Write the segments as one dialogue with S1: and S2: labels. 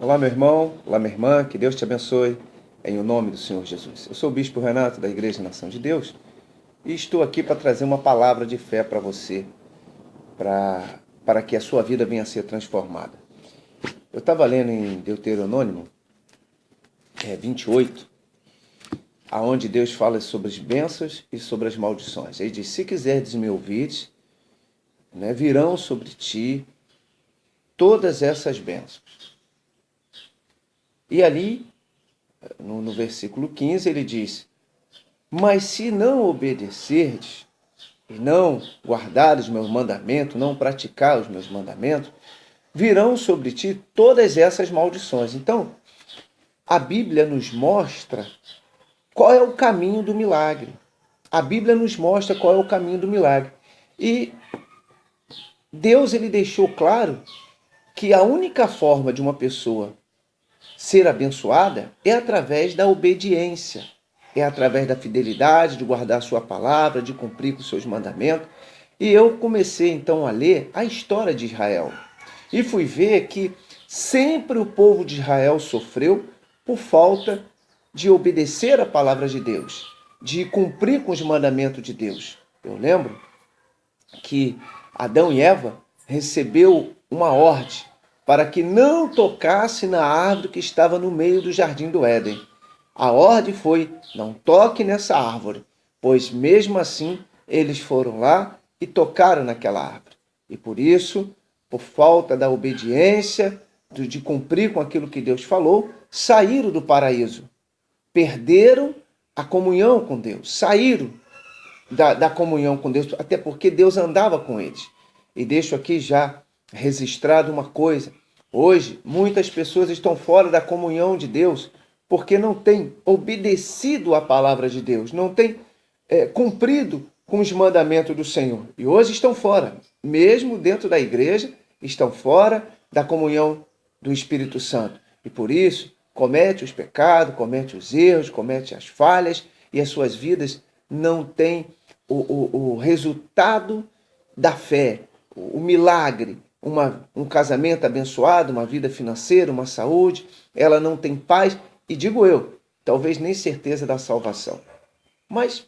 S1: Olá, meu irmão, olá, minha irmã, que Deus te abençoe, em o nome do Senhor Jesus. Eu sou o Bispo Renato, da Igreja Nação de Deus, e estou aqui para trazer uma palavra de fé para você, para que a sua vida venha a ser transformada. Eu estava lendo em Deuteronômio 28, aonde Deus fala sobre as bênçãos e sobre as maldições. Ele diz: se quiserdes me ouvir, virão sobre ti todas essas bênçãos. E ali, no versículo 15, ele diz: mas se não obedecerdes e não guardar os meus mandamentos, não praticar os meus mandamentos, virão sobre ti todas essas maldições. Então, a Bíblia nos mostra qual é o caminho do milagre. A Bíblia nos mostra qual é o caminho do milagre. E Deus ele deixou claro que a única forma de uma pessoa ser abençoada é através da obediência. É através da fidelidade, de guardar a sua palavra, de cumprir com os seus mandamentos. E eu comecei então a ler a história de Israel. E fui ver que sempre o povo de Israel sofreu por falta de obedecer a palavra de Deus, de cumprir com os mandamentos de Deus. Eu lembro que Adão e Eva recebeu uma ordem para que não tocasse na árvore que estava no meio do jardim do Éden. A ordem foi: não toque nessa árvore, pois mesmo assim eles foram lá e tocaram naquela árvore. E por isso, por falta da obediência, de cumprir com aquilo que Deus falou, saíram do paraíso. Perderam a comunhão com Deus, saíram da comunhão com Deus, até porque Deus andava com eles. E deixo aqui já registrado uma coisa: hoje muitas pessoas estão fora da comunhão de Deus porque não têm obedecido à palavra de Deus, não têm cumprido com os mandamentos do Senhor. E hoje estão fora, mesmo dentro da igreja, estão fora da comunhão do Espírito Santo. E por isso comete os pecados, comete os erros, comete as falhas, e as suas vidas não têm o resultado da fé, o milagre, um casamento abençoado, uma vida financeira, uma saúde. Ela não tem paz e, digo eu, talvez nem certeza da salvação. Mas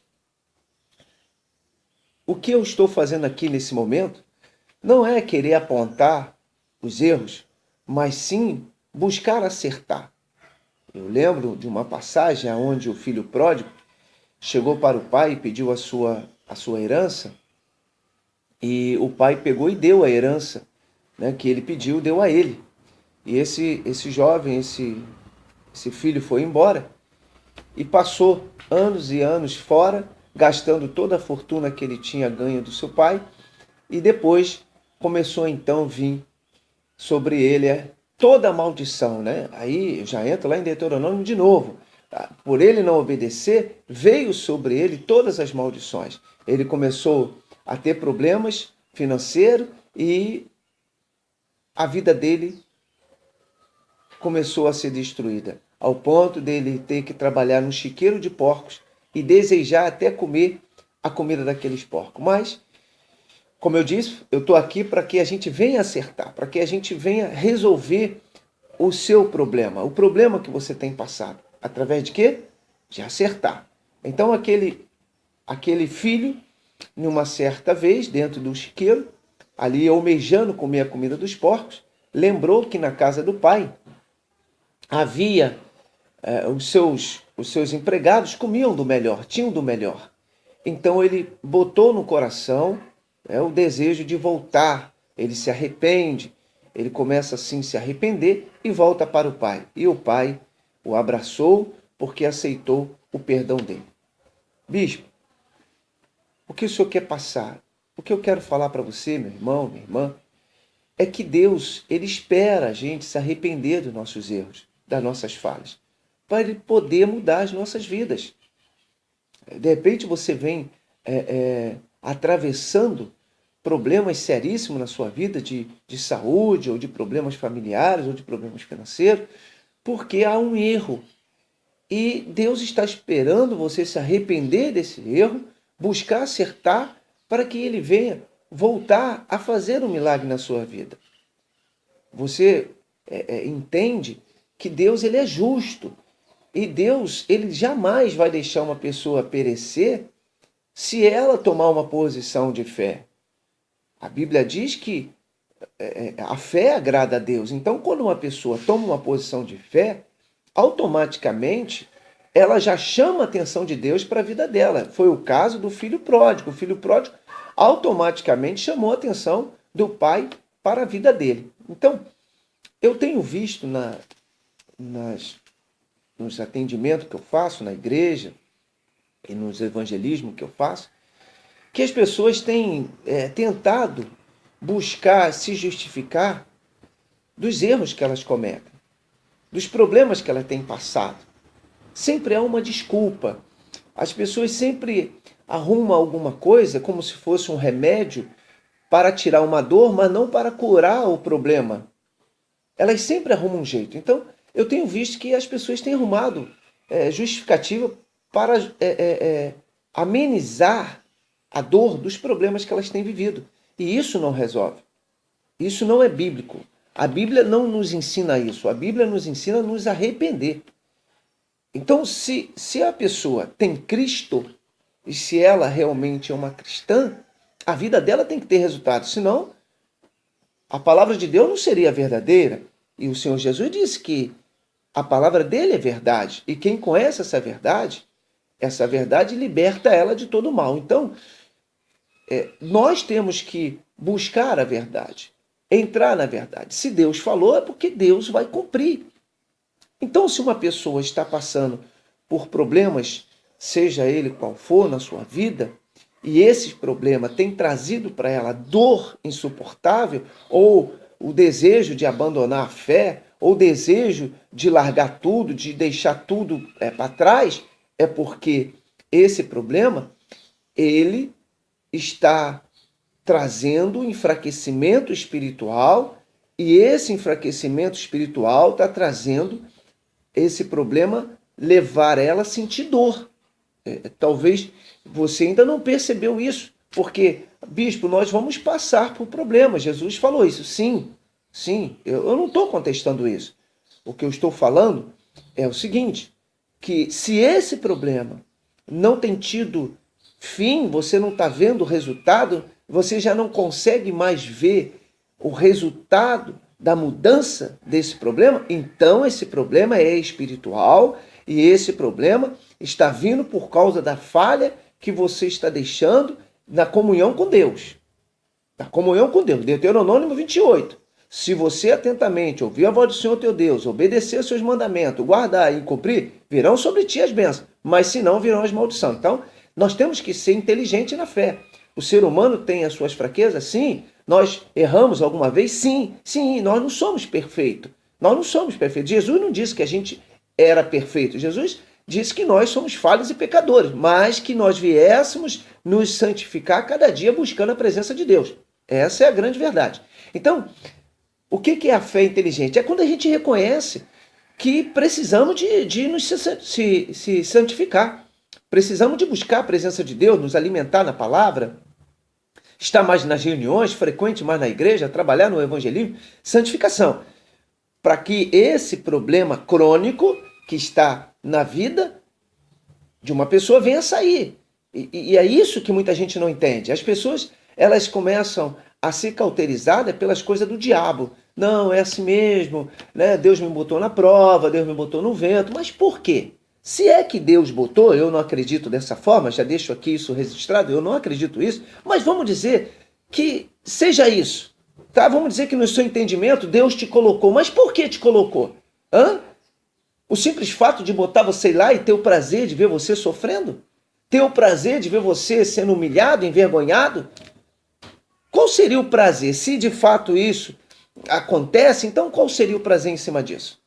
S1: o que eu estou fazendo aqui nesse momento não é querer apontar os erros, mas sim buscar acertar. Eu lembro de uma passagem onde o filho pródigo chegou para o pai e pediu a sua herança, e o pai pegou e deu a herança, que ele pediu, deu a ele. E esse jovem, esse filho foi embora e passou anos e anos fora, gastando toda a fortuna que ele tinha ganho do seu pai, e depois começou então a vir sobre ele toda a maldição, Aí já entra lá em Deuteronômio de novo. Por ele não obedecer, veio sobre ele todas as maldições. Ele começou a ter problemas financeiros e a vida dele começou a ser destruída, ao ponto dele ter que trabalhar num chiqueiro de porcos e desejar até comer a comida daqueles porcos. Mas, como eu disse, eu estou aqui para que a gente venha acertar, para que a gente venha resolver o seu problema, o problema que você tem passado. Através de quê? De acertar. Então aquele filho, numa certa vez, dentro do chiqueiro, ali almejando comer a comida dos porcos, lembrou que na casa do pai havia os seus empregados comiam do melhor, tinham do melhor. Então ele botou no coração o desejo de voltar. Ele se arrepende, ele começa assim a se arrepender e volta para o pai. E o pai o abraçou porque aceitou o perdão dele. Bispo, o que o senhor quer passar? O que eu quero falar para você, meu irmão, minha irmã, é que Deus, ele espera a gente se arrepender dos nossos erros, das nossas falhas, para ele poder mudar as nossas vidas. De repente você vem atravessando problemas seríssimos na sua vida de saúde, ou de problemas familiares, ou de problemas financeiros, porque há um erro. E Deus está esperando você se arrepender desse erro, buscar acertar, para que ele venha voltar a fazer um milagre na sua vida. Você entende que Deus ele é justo. E Deus ele jamais vai deixar uma pessoa perecer se ela tomar uma posição de fé. A Bíblia diz que a fé agrada a Deus. Então, quando uma pessoa toma uma posição de fé, automaticamente ela já chama a atenção de Deus para a vida dela. Foi o caso do filho pródigo. O filho pródigo automaticamente chamou a atenção do pai para a vida dele. Então, eu tenho visto nos atendimentos que eu faço na igreja e nos evangelismos que eu faço, que as pessoas têm tentado buscar se justificar dos erros que elas cometem, dos problemas que elas têm passado. Sempre há uma desculpa. As pessoas sempre arrumam alguma coisa como se fosse um remédio para tirar uma dor, mas não para curar o problema. Elas sempre arrumam um jeito. Então, eu tenho visto que as pessoas têm arrumado justificativa para amenizar a dor dos problemas que elas têm vivido. E isso não resolve. Isso não é bíblico. A Bíblia não nos ensina isso. A Bíblia nos ensina a nos arrepender. Então, se a pessoa tem Cristo, e se ela realmente é uma cristã, a vida dela tem que ter resultado. Senão, a palavra de Deus não seria verdadeira. E o Senhor Jesus disse que a palavra dele é verdade. E quem conhece essa verdade liberta ela de todo mal. Então, nós temos que buscar a verdade, entrar na verdade. Se Deus falou, é porque Deus vai cumprir. Então, se uma pessoa está passando por problemas, seja ele qual for na sua vida, e esse problema tem trazido para ela dor insuportável, ou o desejo de abandonar a fé, ou o desejo de largar tudo, de deixar tudo para trás, é porque esse problema, ele está trazendo enfraquecimento espiritual, e esse enfraquecimento espiritual está trazendo esse problema levar ela a sentir dor. Talvez você ainda não percebeu isso, porque, bispo, nós vamos passar por problemas. Jesus falou isso. Sim, eu não estou contestando isso. O que eu estou falando é o seguinte, que se esse problema não tem tido fim, você não está vendo o resultado, você já não consegue mais ver o resultado da mudança desse problema, então esse problema é espiritual e esse problema está vindo por causa da falha que você está deixando na comunhão com Deus. Na comunhão com Deus. Deuteronômio 28. Se você atentamente ouvir a voz do Senhor teu Deus, obedecer aos seus mandamentos, guardar e cumprir, virão sobre ti as bênçãos, mas se não, virão as maldições. Então, nós temos que ser inteligentes na fé. O ser humano tem as suas fraquezas? Sim. Nós erramos alguma vez? Sim. Nós não somos perfeitos. Nós não somos perfeitos. Jesus não disse que a gente era perfeito. Jesus disse que nós somos falhos e pecadores, mas que nós viéssemos nos santificar cada dia buscando a presença de Deus. Essa é a grande verdade. Então, o que é a fé inteligente? É quando a gente reconhece que precisamos de nos se santificar. Precisamos de buscar a presença de Deus, nos alimentar na palavra, estar mais nas reuniões, frequente mais na igreja, trabalhar no evangelismo, santificação. Para que esse problema crônico que está na vida de uma pessoa venha a sair. E é isso que muita gente não entende. As pessoas, elas começam a ser cauterizadas pelas coisas do diabo. Não, é assim mesmo, né? Deus me botou na prova, Deus me botou no vento. Mas por quê? Se é que Deus botou, eu não acredito dessa forma, já deixo aqui isso registrado, eu não acredito isso, mas vamos dizer que seja isso, tá? Vamos dizer que no seu entendimento Deus te colocou, mas por que te colocou? O simples fato de botar você lá e ter o prazer de ver você sofrendo? Ter o prazer de ver você sendo humilhado, envergonhado? Qual seria o prazer? Se de fato isso acontece, então qual seria o prazer em cima disso?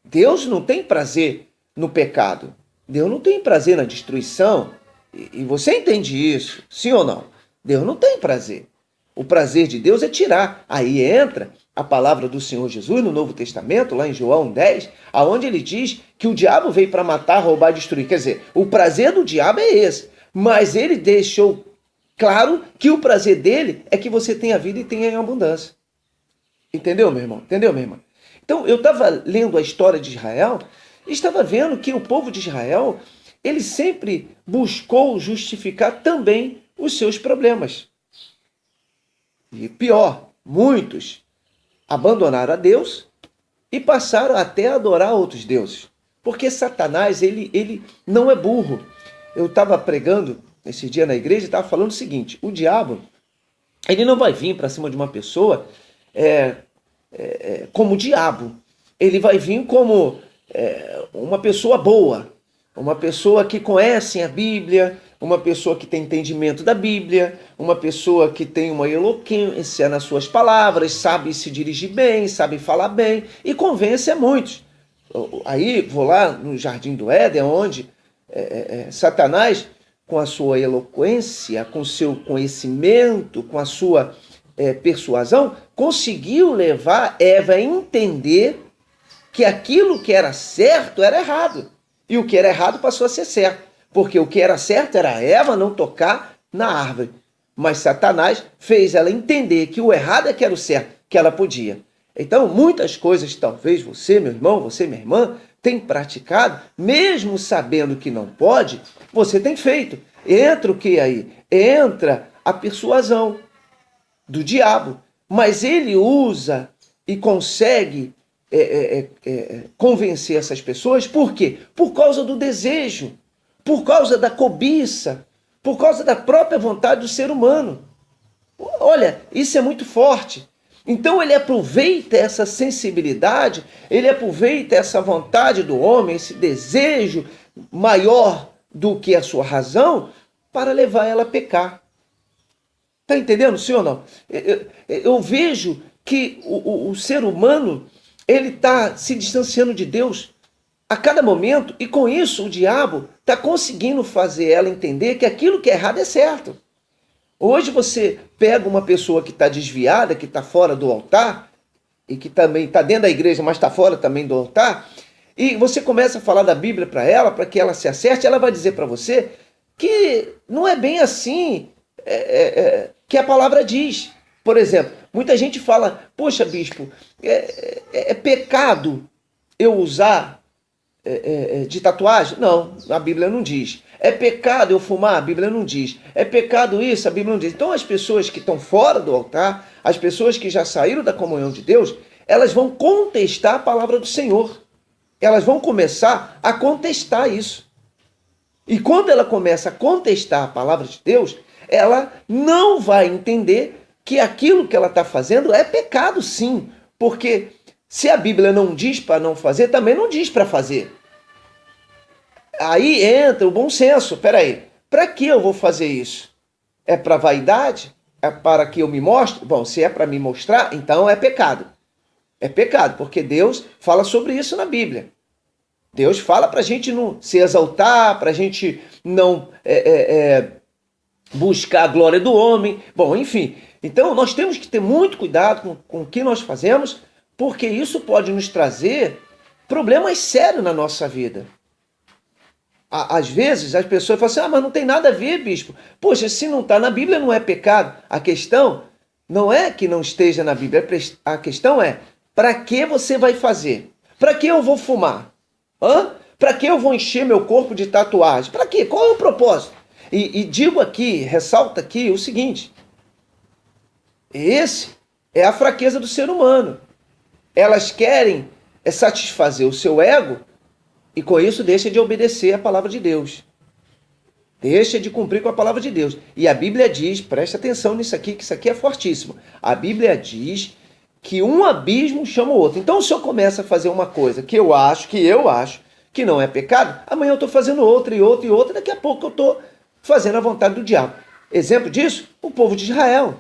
S1: Deus não tem prazer no pecado. Deus não tem prazer na destruição. E você entende isso, sim ou não? Deus não tem prazer. O prazer de Deus é tirar. Aí entra a palavra do Senhor Jesus no Novo Testamento, lá em João 10, aonde ele diz que o diabo veio para matar, roubar e destruir. Quer dizer, o prazer do diabo é esse. Mas ele deixou claro que o prazer dele é que você tenha vida e tenha em abundância. Entendeu, meu irmão? Entendeu, minha irmã? Então, eu estava lendo a história de Israel e estava vendo que o povo de Israel, ele sempre buscou justificar também os seus problemas. E pior, muitos abandonaram a Deus e passaram até a adorar outros deuses. Porque Satanás, ele não é burro. Eu estava pregando esse dia na igreja e estava falando o seguinte: o diabo, ele não vai vir para cima de uma pessoa como o diabo. Ele vai vir como uma pessoa boa, uma pessoa que conhece a Bíblia, uma pessoa que tem entendimento da Bíblia, uma pessoa que tem uma eloquência nas suas palavras, sabe se dirigir bem, sabe falar bem e convence a muitos. Aí vou lá no Jardim do Éden, onde Satanás, com a sua eloquência, com o seu conhecimento, com a sua persuasão, conseguiu levar Eva a entender que aquilo que era certo era errado. E o que era errado passou a ser certo. Porque o que era certo era Eva não tocar na árvore. Mas Satanás fez ela entender que o errado é que era o certo, que ela podia. Então, muitas coisas, talvez você, meu irmão, você, minha irmã, tem praticado, mesmo sabendo que não pode, você tem feito. Entra o que aí? Entra a persuasão do diabo. Mas ele usa e consegue convencer essas pessoas. Por quê? Por causa do desejo, por causa da cobiça, por causa da própria vontade do ser humano. Olha, isso é muito forte. Então ele aproveita essa sensibilidade, ele aproveita essa vontade do homem, esse desejo maior do que a sua razão, para levar ela a pecar. Está entendendo, sim ou não? Eu vejo que o ser humano, ele está se distanciando de Deus a cada momento, e com isso o diabo está conseguindo fazer ela entender que aquilo que é errado é certo. Hoje você pega uma pessoa que está desviada, que está fora do altar, e que também está dentro da igreja, mas está fora também do altar, e você começa a falar da Bíblia para ela, para que ela se acerte, ela vai dizer para você que não é bem assim que a palavra diz. Por exemplo, muita gente fala: poxa, bispo, é pecado eu usar de tatuagem? Não, a Bíblia não diz. É pecado eu fumar? A Bíblia não diz. É pecado isso? A Bíblia não diz. Então as pessoas que estão fora do altar, as pessoas que já saíram da comunhão de Deus, elas vão contestar a palavra do Senhor. Elas vão começar a contestar isso. E quando ela começa a contestar a palavra de Deus, ela não vai entender que aquilo que ela está fazendo é pecado, sim. Porque se a Bíblia não diz para não fazer, também não diz para fazer. Aí entra o bom senso. Peraí, para que eu vou fazer isso? É para vaidade? É para que eu me mostre? Bom, se é para me mostrar, então é pecado. É pecado, porque Deus fala sobre isso na Bíblia. Deus fala para a gente não se exaltar, para a gente não buscar a glória do homem. Bom, enfim. Então, nós temos que ter muito cuidado com o que nós fazemos, porque isso pode nos trazer problemas sérios na nossa vida. Às vezes, as pessoas falam assim: mas não tem nada a ver, bispo. Poxa, se não está na Bíblia, não é pecado. A questão não é que não esteja na Bíblia. A questão é: para que você vai fazer? Para que eu vou fumar? Para que eu vou encher meu corpo de tatuagem? Para quê? Qual é o propósito? E digo aqui, ressalto aqui o seguinte: esse é a fraqueza do ser humano. Elas querem satisfazer o seu ego e com isso deixa de obedecer a palavra de Deus. Deixa de cumprir com a palavra de Deus. E a Bíblia diz, preste atenção nisso aqui, que isso aqui é fortíssimo. A Bíblia diz que um abismo chama o outro. Então, se eu começo a fazer uma coisa que eu acho que não é pecado, amanhã eu estou fazendo outra e outra e outra, daqui a pouco eu estou fazendo a vontade do diabo. Exemplo disso, o povo de Israel.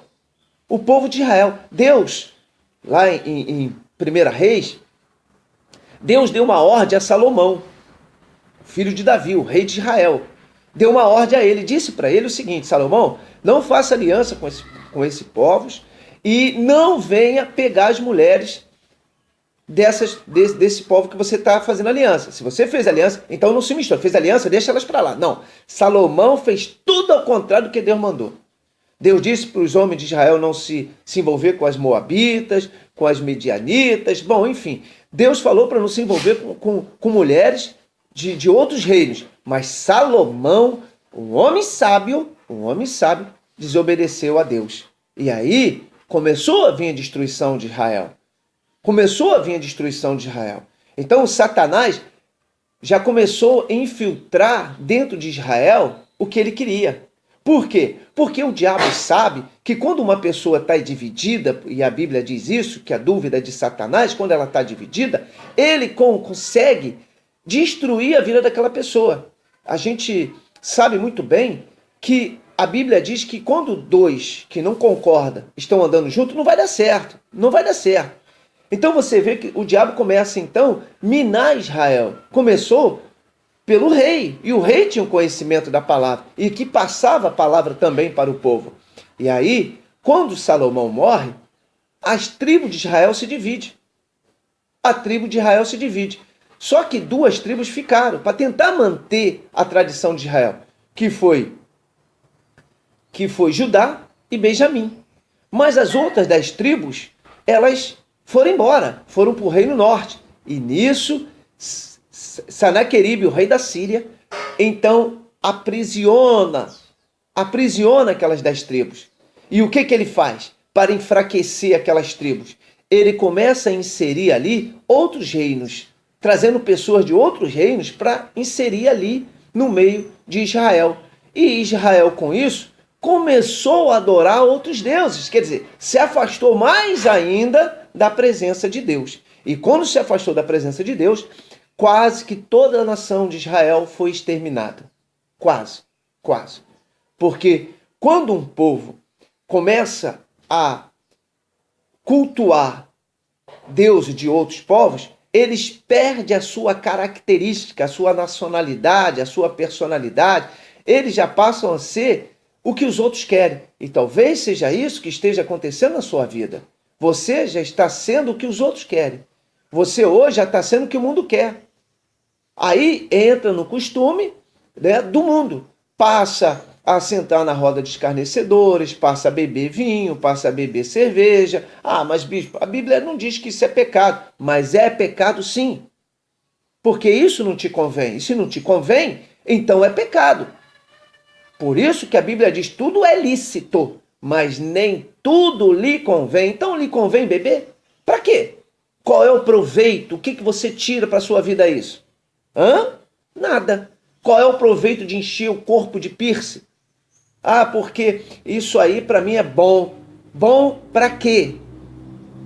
S1: O povo de Israel. Deus, lá em 1 Reis, Deus deu uma ordem a Salomão, filho de Davi, o rei de Israel. Deu uma ordem a ele, disse para ele o seguinte: Salomão, não faça aliança com esses povos e não venha pegar as mulheres desse povo que você está fazendo aliança. Se você fez aliança, então não se mistura. Fez aliança, deixa elas para lá. Não, Salomão fez tudo ao contrário do que Deus mandou. Deus disse para os homens de Israel não se envolver com as moabitas, com as medianitas, bom, enfim. Deus falou para não se envolver com mulheres de outros reinos. Mas Salomão, um homem sábio, desobedeceu a Deus. E aí começou a vir a destruição de Israel. Então Satanás já começou a infiltrar dentro de Israel o que ele queria. Por quê? Porque o diabo sabe que quando uma pessoa está dividida, e a Bíblia diz isso, que a dúvida é de Satanás, quando ela está dividida, ele consegue destruir a vida daquela pessoa. A gente sabe muito bem que a Bíblia diz que quando dois que não concordam estão andando juntos, não vai dar certo. Então você vê que o diabo começa então a minar Israel. Começou pelo rei, e o rei tinha o conhecimento da palavra, e que passava a palavra também para o povo. E aí, quando Salomão morre, as tribos de Israel se dividem. Só que duas tribos ficaram, para tentar manter a tradição de Israel, que foi Judá e Benjamim. Mas as outras 10 tribos, elas foram embora, foram para o reino norte. E nisso, Senaqueribe, o rei da Síria, então aprisiona aquelas 10 tribos. E o que ele faz para enfraquecer aquelas tribos? Ele começa a inserir ali outros reinos, trazendo pessoas de outros reinos para inserir ali no meio de Israel. E Israel, com isso, começou a adorar outros deuses, quer dizer, se afastou mais ainda da presença de Deus. E quando se afastou da presença de Deus, quase que toda a nação de Israel foi exterminada. Quase. Porque quando um povo começa a cultuar deuses de outros povos, eles perdem a sua característica, a sua nacionalidade, a sua personalidade. Eles já passam a ser o que os outros querem. E talvez seja isso que esteja acontecendo na sua vida. Você já está sendo o que os outros querem. Você hoje já está sendo o que o mundo quer. Aí entra no costume, né, do mundo. Passa a sentar na roda de escarnecedores, passa a beber vinho, passa a beber cerveja. Ah, mas bispo, a Bíblia não diz que isso é pecado. Mas é pecado sim. Porque isso não te convém. E se não te convém, então é pecado. Por isso que a Bíblia diz tudo é lícito, mas nem tudo lhe convém. Então lhe convém beber? Para quê? Qual é o proveito? O que você tira para a sua vida isso? Nada. Qual é o proveito de encher o corpo de piercing? Ah, porque isso aí para mim é bom. Bom para quê?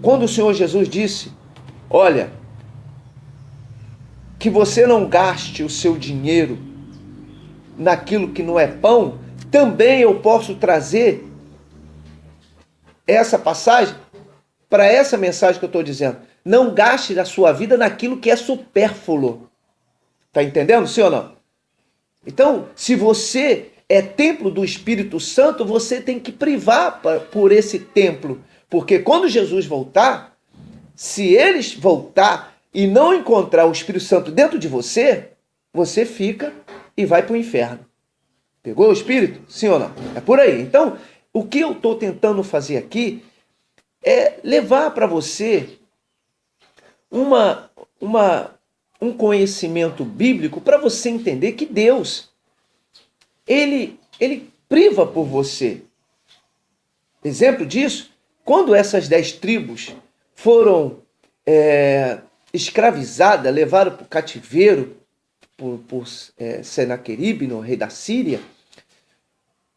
S1: Quando o Senhor Jesus disse, olha, que você não gaste o seu dinheiro naquilo que não é pão, também eu posso trazer essa passagem para essa mensagem que eu estou dizendo. Não gaste a sua vida naquilo que é supérfluo. Está entendendo, sim ou não? Então, se você é templo do Espírito Santo, você tem que privar por esse templo. Porque quando Jesus voltar, se eles voltar e não encontrar o Espírito Santo dentro de você, você fica e vai para o inferno. Pegou o Espírito? Sim ou não? É por aí. Então, o que eu estou tentando fazer aqui é levar para você um conhecimento bíblico para você entender que Deus, ele priva por você. Exemplo disso, quando essas 10 tribos foram escravizadas, levaram para o cativeiro por Senaqueribe, no rei da Síria,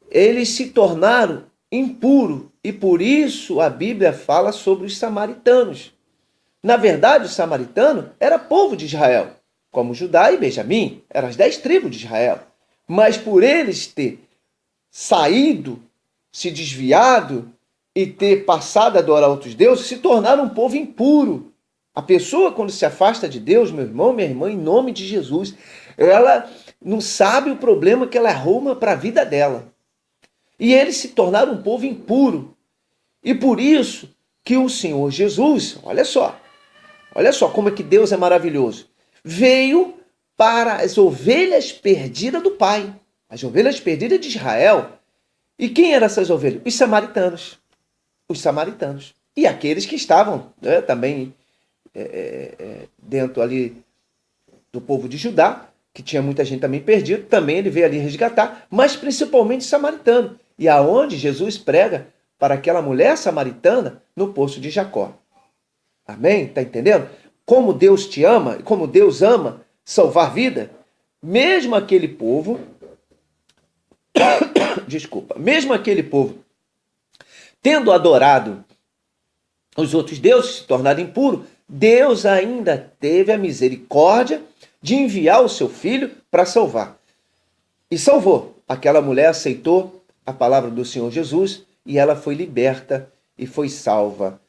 S1: eles se tornaram impuros. E por isso a Bíblia fala sobre os samaritanos. Na verdade, o samaritano era povo de Israel, como Judá e Benjamim, eram as 10 tribos de Israel. Mas por eles ter saído, se desviado e ter passado a adorar outros deuses, se tornaram um povo impuro. A pessoa, quando se afasta de Deus, meu irmão, minha irmã, em nome de Jesus, ela não sabe o problema que ela arruma para a vida dela. E eles se tornaram um povo impuro. E por isso que o Senhor Jesus, olha só como é que Deus é maravilhoso, veio para as ovelhas perdidas do Pai, as ovelhas perdidas de Israel. E quem eram essas ovelhas? Os samaritanos. Os samaritanos. E aqueles que estavam, né, também dentro ali do povo de Judá, que tinha muita gente também perdida, também ele veio ali resgatar, mas principalmente samaritano. E aonde Jesus prega para aquela mulher samaritana no poço de Jacó. Amém? Tá entendendo? Como Deus te ama, e como Deus ama salvar vida, mesmo aquele povo, desculpa, mesmo aquele povo tendo adorado os outros deuses, se tornado impuro, Deus ainda teve a misericórdia de enviar o seu filho para salvar. E salvou. Aquela mulher aceitou a palavra do Senhor Jesus e ela foi liberta e foi salva.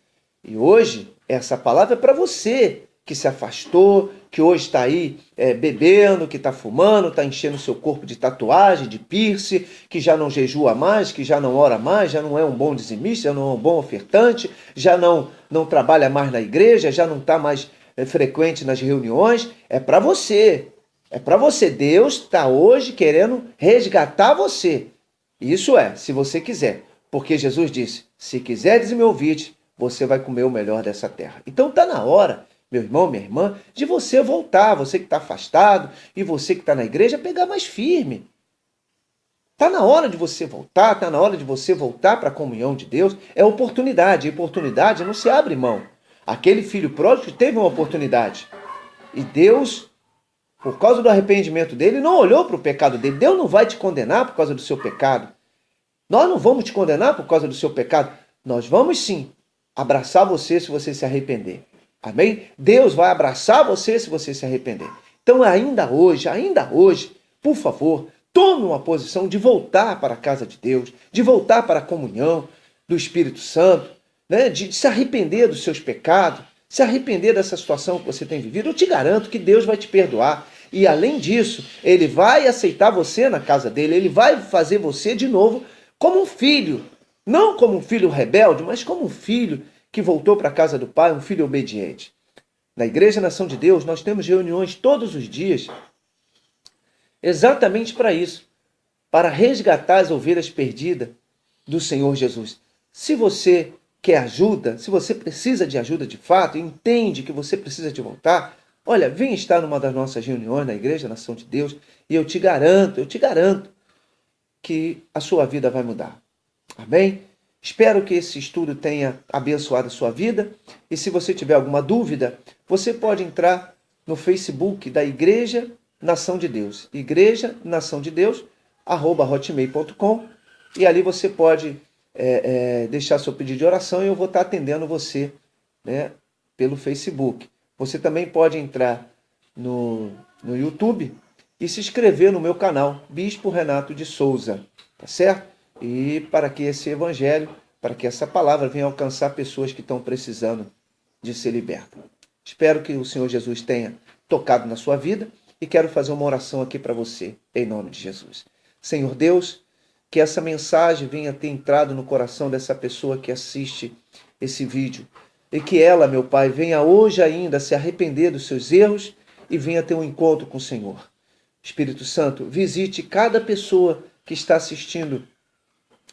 S1: E hoje, essa palavra é para você que se afastou, que hoje está aí bebendo, que está fumando, está enchendo o seu corpo de tatuagem, de piercing, que já não jejua mais, que já não ora mais, já não é um bom dizimista, já não é um bom ofertante, já não trabalha mais na igreja, já não está mais frequente nas reuniões. É para você. É para você. Deus está hoje querendo resgatar você. Isso se você quiser. Porque Jesus disse, se quiseres me ouvir, você vai comer o melhor dessa terra. Então está na hora, meu irmão, minha irmã, de você voltar, você que está afastado e você que está na igreja, pegar mais firme. Está na hora de você voltar, está na hora de você voltar para a comunhão de Deus. É oportunidade, e oportunidade não se abre mão. Aquele filho pródigo teve uma oportunidade. E Deus, por causa do arrependimento dele, não olhou para o pecado dele. Deus não vai te condenar por causa do seu pecado. Nós não vamos te condenar por causa do seu pecado. Nós vamos sim abraçar você se você se arrepender. Amém? Deus vai abraçar você se você se arrepender. Então, ainda hoje, por favor, tome uma posição de voltar para a casa de Deus, de voltar para a comunhão do Espírito Santo, né? De se arrepender dos seus pecados, se arrepender dessa situação que você tem vivido. Eu te garanto que Deus vai te perdoar. E, além disso, Ele vai aceitar você na casa dele, Ele vai fazer você de novo como um filho. Não como um filho rebelde, mas como um filho que voltou para a casa do Pai, um filho obediente. Na Igreja Nação de Deus, nós temos reuniões todos os dias, exatamente para isso, para resgatar as ovelhas perdidas do Senhor Jesus. Se você quer ajuda, se você precisa de ajuda de fato, entende que você precisa de voltar, olha, vem estar numa das nossas reuniões na Igreja Nação de Deus e eu te garanto que a sua vida vai mudar. Amém? Espero que esse estudo tenha abençoado a sua vida. E se você tiver alguma dúvida, você pode entrar no Facebook da Igreja Nação de Deus. Igreja Nação de Deus, @hotmail.com. E ali você pode deixar seu pedido de oração e eu vou estar atendendo você, né, pelo Facebook. Você também pode entrar no YouTube e se inscrever no meu canal, Bispo Renato de Souza. Tá certo? E para que esse evangelho, para que essa palavra venha alcançar pessoas que estão precisando de ser libertas. Espero que o Senhor Jesus tenha tocado na sua vida e quero fazer uma oração aqui para você, em nome de Jesus. Senhor Deus, que essa mensagem venha ter entrado no coração dessa pessoa que assiste esse vídeo e que ela, meu Pai, venha hoje ainda se arrepender dos seus erros e venha ter um encontro com o Senhor. Espírito Santo, visite cada pessoa que está assistindo,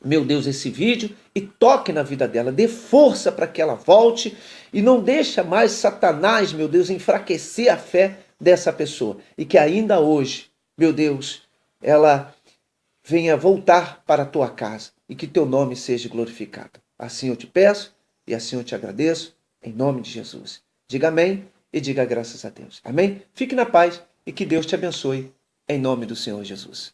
S1: meu Deus, esse vídeo e toque na vida dela, dê força para que ela volte e não deixa mais Satanás, meu Deus, enfraquecer a fé dessa pessoa e que ainda hoje, meu Deus, ela venha voltar para a tua casa e que teu nome seja glorificado. Assim eu te peço e assim eu te agradeço, em nome de Jesus. Diga amém e diga graças a Deus. Amém? Fique na paz e que Deus te abençoe, em nome do Senhor Jesus.